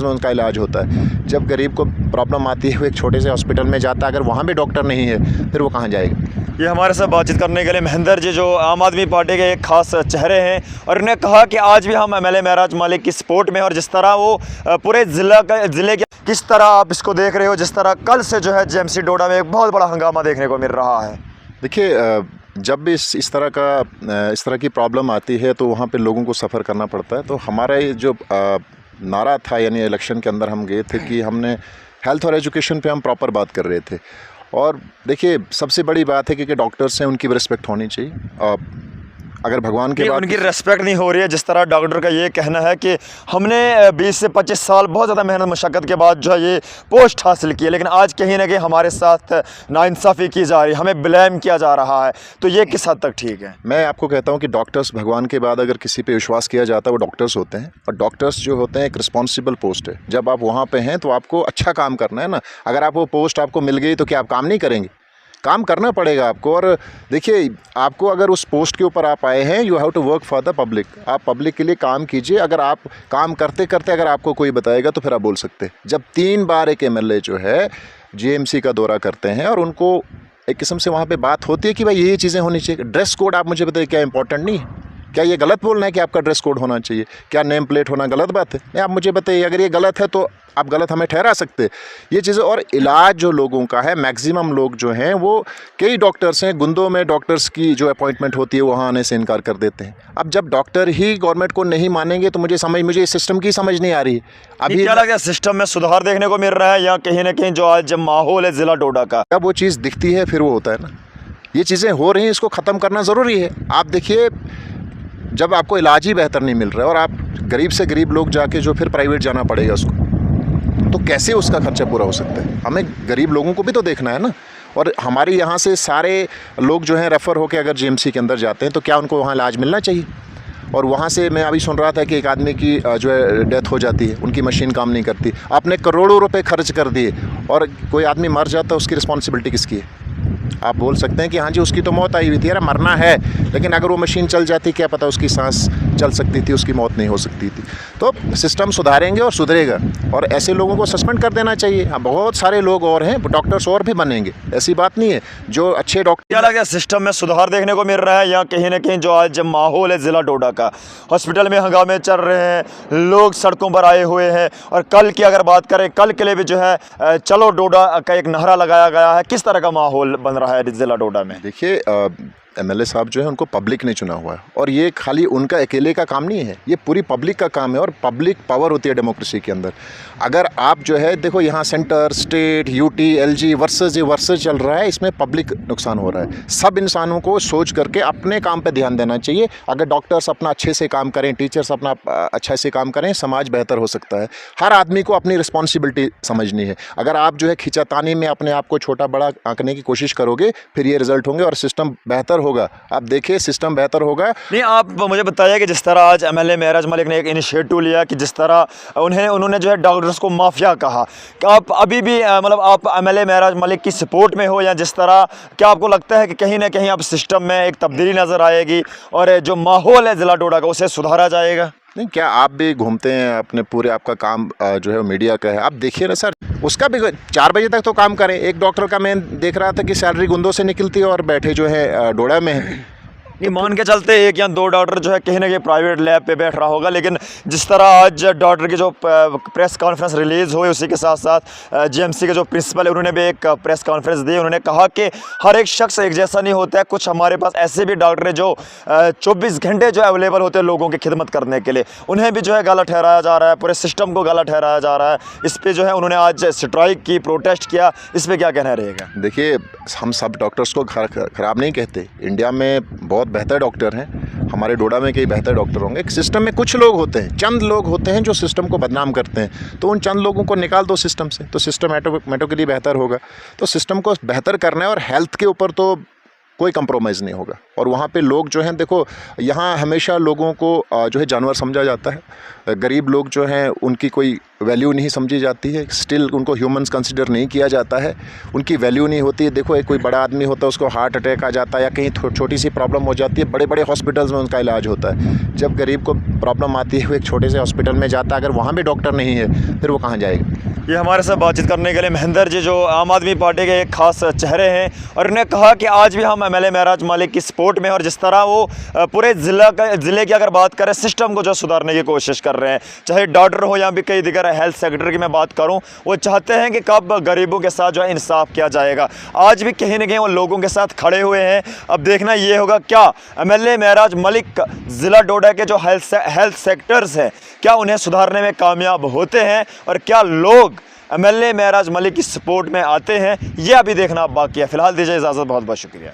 में उनका इलाज होता है। जब गरीब को प्रॉब्लम आती है वो एक छोटे से हॉस्पिटल में जाता है, अगर वहाँ भी डॉक्टर नहीं है फिर वो कहाँ जाएगा। ये हमारे साथ बातचीत करने के लिए महेंद्र जी, जो आम आदमी पार्टी के एक खास चेहरे हैं, और उन्होंने कहा कि आज भी हम एमएलए महराज मलिक की सपोर्ट में, और जिस तरह वो पूरे ज़िले के किस तरह आप इसको देख रहे हो, जिस तरह कल से जो है जेएमसी डोडा में एक बहुत बड़ा हंगामा देखने को मिल रहा है। देखिए, जब भी इस तरह की प्रॉब्लम आती है तो वहाँ पे लोगों को सफ़र करना पड़ता है। तो हमारा ये जो नारा था, यानी इलेक्शन के अंदर हम गए थे कि हमने हेल्थ और एजुकेशन पे हम प्रॉपर बात कर रहे थे। और देखिए, सबसे बड़ी बात है कि डॉक्टर्स हैं उनकी भी रिस्पेक्ट होनी चाहिए। अगर भगवान के बाद उनकी रेस्पेक्ट नहीं हो रही है, जिस तरह डॉक्टर का ये कहना है कि हमने 20 से 25 साल बहुत ज़्यादा मेहनत मशक्क़त के बाद जो है ये पोस्ट हासिल की है, लेकिन आज कहीं ना कहीं हमारे साथ नाइंसाफ़ी की जा रही है, हमें ब्लेम किया जा रहा है। तो ये किस हद तक ठीक है? मैं आपको कहता हूँ कि डॉक्टर्स, भगवान के बाद अगर किसी पे विश्वास किया जाता है वो डॉक्टर्स होते हैं। और डॉक्टर्स जो होते हैं एक रिस्पॉन्सिबल पोस्ट है। जब आप वहाँ पर हैं तो आपको अच्छा काम करना है ना। अगर आप वो पोस्ट आपको मिल गई तो क्या आप काम नहीं करेंगे? काम करना पड़ेगा आपको। और देखिए, आपको अगर उस पोस्ट के ऊपर आप आए हैं, you have to work for the public. आप पब्लिक के लिए काम कीजिए। अगर आप काम करते करते अगर आपको कोई बताएगा तो फिर आप बोल सकते हैं। जब 3 बार एक एमएलए जो है जेएमसी का दौरा करते हैं और उनको एक किस्म से वहाँ पे बात होती है कि भाई ये चीज़ें होनी चाहिए। ड्रेस कोड आप मुझे बताइए, क्या इंपॉर्टेंट नहीं है? क्या ये गलत बोलना है कि आपका ड्रेस कोड होना चाहिए? क्या नेम प्लेट होना गलत बात है? नहीं, आप मुझे बताइए, अगर ये गलत है तो आप गलत हमें ठहरा सकते हैं ये चीज़ें। और इलाज जो लोगों का है, मैक्सिमम लोग जो हैं वो, कई डॉक्टर्स हैं, गुंदों में डॉक्टर्स की जो अपॉइंटमेंट होती है वहाँ आने से इनकार कर देते हैं। अब जब डॉक्टर ही गवर्नमेंट को नहीं मानेंगे तो मुझे इस सिस्टम की समझ नहीं आ रही है। अभी क्या लगता है, सिस्टम में सुधार देखने को मिल रहा है, या कहीं ना कहीं जो आज जब माहौल है ज़िला डोडा का, जब वो चीज़ दिखती है फिर वो होता है ना। ये चीज़ें हो रही हैं, इसको ख़त्म करना ज़रूरी है। आप देखिए, जब आपको इलाज ही बेहतर नहीं मिल रहा है और आप गरीब से गरीब लोग जाके जो फिर प्राइवेट जाना पड़ेगा उसको, तो कैसे उसका खर्चा पूरा हो सकता है? हमें गरीब लोगों को भी तो देखना है ना। और हमारे यहाँ से सारे लोग जो हैं रेफ़र होकर अगर जेएमसी के अंदर जाते हैं तो क्या उनको वहाँ इलाज मिलना चाहिए? और वहाँ से मैं अभी सुन रहा था कि एक आदमी की जो है डेथ हो जाती है, उनकी मशीन काम नहीं करती। आपने करोड़ों रुपए खर्च कर दिए और कोई आदमी मर जाता है, उसकी रिस्पॉन्सिबिलिटी किसकी है? आप बोल सकते हैं कि हाँ जी उसकी तो मौत आई हुई थी, यार मरना है, लेकिन अगर वो मशीन चल जाती क्या पता उसकी सांस चल सकती थी, उसकी मौत नहीं हो सकती थी। तो सिस्टम सुधारेंगे और सुधरेगा, और ऐसे लोगों को सस्पेंड कर देना चाहिए। हाँ, बहुत सारे लोग और हैं, डॉक्टर्स और भी बनेंगे, ऐसी बात नहीं है। जो अच्छे डॉक्टर, क्या लगता है सिस्टम में सुधार देखने को मिल रहा है, या कहीं ना कहीं जो आज जब माहौल है ज़िला डोडा का, हॉस्पिटल में हंगामे चल रहे हैं, लोग सड़कों पर आए हुए हैं, और कल की अगर बात करें, कल के लिए भी जो है चलो डोडा का एक नारा लगाया गया है, किस तरह का माहौल बन रहा है ज़िला डोडा में? देखिए, एमएलए साहब जो है उनको पब्लिक ने चुना हुआ है, और ये खाली उनका अकेले का काम नहीं है, ये पूरी पब्लिक का काम है। और पब्लिक पावर होती है डेमोक्रेसी के अंदर। अगर आप जो है देखो, यहाँ centre, state, UT, LG versus चल रहा है, इसमें पब्लिक नुकसान हो रहा है। सब इंसानों को सोच करके अपने काम पे ध्यान देना चाहिए। अगर डॉक्टर्स अपना अच्छे से काम करें, टीचर्स अपना अच्छे से काम करें, समाज बेहतर हो सकता है। हर आदमी को अपनी रिस्पॉन्सिबिलिटी समझनी है। अगर आप जो है खिंचातानी में अपने आप को छोटा बड़ा आंकने की कोशिश करोगे, फिर ये रिजल्ट होंगे और सिस्टम बेहतर होगा। आप देखिए, सिस्टम बेहतर होगा। नहीं, आप मुझे बताइए कि जिस तरह आज एमएलए महराज मलिक ने एक इनिशिएटिव लिया कि जिस तरह उन्होंने जो है डॉक्टर्स को माफिया कहा, क्या आप अभी भी मतलब आप एमएलए महराज मलिक की सपोर्ट में हो, या जिस तरह क्या आपको लगता है कि कहीं ना कहीं अब सिस्टम में एक तब्दीली नज़र आएगी और जो माहौल है ज़िला डोडा का उसे सुधारा जाएगा? नहीं, क्या आप भी घूमते हैं अपने पूरे, आपका काम जो है मीडिया का है, आप देखिए ना सर, उसका भी 4 बजे तक तो काम करें। एक डॉक्टर का मैं देख रहा था कि सैलरी गुंदों से निकलती है और बैठे जो है डोडा में है। ये मान के चलते 1 या 2 डॉक्टर जो है कहीं ना कहीं प्राइवेट लैब पे बैठ रहा होगा, लेकिन जिस तरह आज डॉक्टर की जो प्रेस कॉन्फ्रेंस रिलीज़ हुई, उसी के साथ साथ जेएमसी के जो प्रिंसिपल है उन्होंने भी एक प्रेस कॉन्फ्रेंस दी। उन्होंने कहा कि हर एक शख्स एक जैसा नहीं होता है, कुछ हमारे पास ऐसे भी डॉक्टर हैं जो 24 घंटे जो अवेलेबल होते हैं लोगों की खिदमत करने के लिए, उन्हें भी जो है गलत ठहराया जा रहा है, पूरे सिस्टम को गलत ठहराया जा रहा है। इस पर जो है उन्होंने आज स्ट्राइक की, प्रोटेस्ट किया, इस पर क्या कहना रहेगा? देखिए, हम सब डॉक्टर्स को ख़राब नहीं कहते। इंडिया में बहुत बेहतर डॉक्टर हैं, हमारे डोडा में कई बेहतर डॉक्टर होंगे। सिस्टम में कुछ लोग होते हैं, चंद लोग होते हैं जो सिस्टम को बदनाम करते हैं, तो उन चंद लोगों को निकाल दो सिस्टम से, तो सिस्टम ऑटोमेटिकली बेहतर होगा। तो सिस्टम को बेहतर करना है, और हेल्थ के ऊपर तो कोई कंप्रोमाइज़ नहीं होगा। और वहाँ पे लोग जो हैं, देखो यहाँ हमेशा लोगों को जो है जानवर समझा जाता है। गरीब लोग जो हैं उनकी कोई वैल्यू नहीं समझी जाती है, स्टिल उनको ह्यूमंस कंसिडर नहीं किया जाता है, उनकी वैल्यू नहीं होती है। देखो एक कोई बड़ा आदमी होता है, उसको हार्ट अटैक आ जाता है या कहीं छोटी सी प्रॉब्लम हो जाती है, बड़े बड़े हॉस्पिटल्स में उनका इलाज होता है। जब गरीब को प्रॉब्लम आती है वो एक छोटे से हॉस्पिटल में जाता है, अगर वहाँ भी डॉक्टर नहीं है फिर वो कहाँ जाएगा। ये हमारे साथ बातचीत करने के लिए महेंद्र जी, जो आम आदमी पार्टी के एक खास चेहरे हैं, और उन्होंने कहा कि आज भी हम एमएलए महराज मलिक की सपोर्ट में, और जिस तरह वो पूरे ज़िले की अगर बात करें सिस्टम को जो सुधारने की कोशिश कर रहे हैं, चाहे डॉक्टर हो या भी कई दिगर हेल्थ सेक्टर की मैं बात करूं, वो चाहते हैं कि कब गरीबों के साथ जो है इंसाफ किया जाएगा। आज भी कहीं ना कहीं वो लोगों के साथ खड़े हुए हैं। अब देखना ये होगा क्या एमएलए महराज मलिक ज़िला डोडा के जो हेल्थ सेक्टर्स हैं क्या उन्हें सुधारने में कामयाब होते हैं, और क्या लोग एमएलए महराज मलिक की सपोर्ट में आते हैं, ये अभी देखना बाकी है। फिलहाल दीजिए इजाज़त, बहुत बहुत शुक्रिया।